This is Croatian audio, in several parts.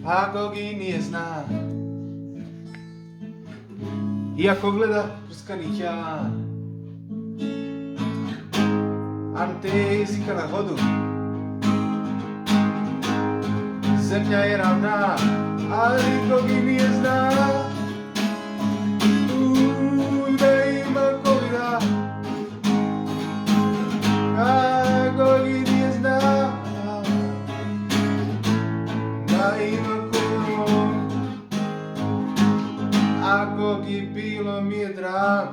ako gi nije zna. Iako gleda prskani jan, ante jezika na hodu. Zemlja je ravna, ali kogi nije zna. Da ima covida, a kogi nije zna. Da ima covida, a kogi bilo mi je drago.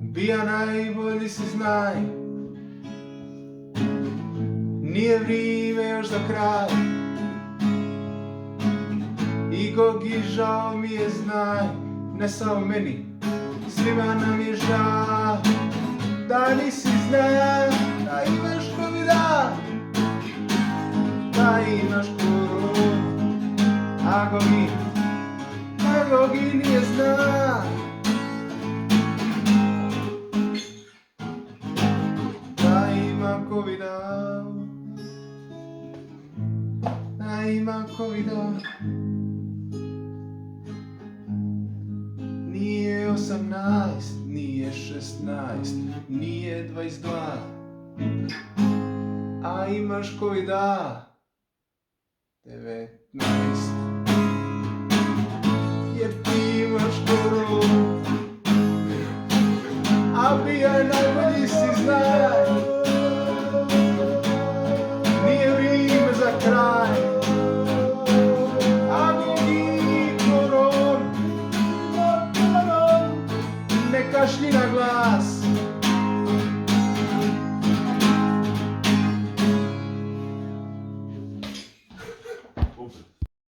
Bija najbolji si znaj, nije vrijeme još za kraj. I kogi žao mi je znaj, ne samo meni, svima nam je žao. Da nisi znaj, da imaš covida, da imaš koronu. A kogi nije znaj, da ima covida, da ima covida. Nije 18, nije 16, nije 22, a imaš covida 19. Jer ti imaš koronu, a bija najbolji.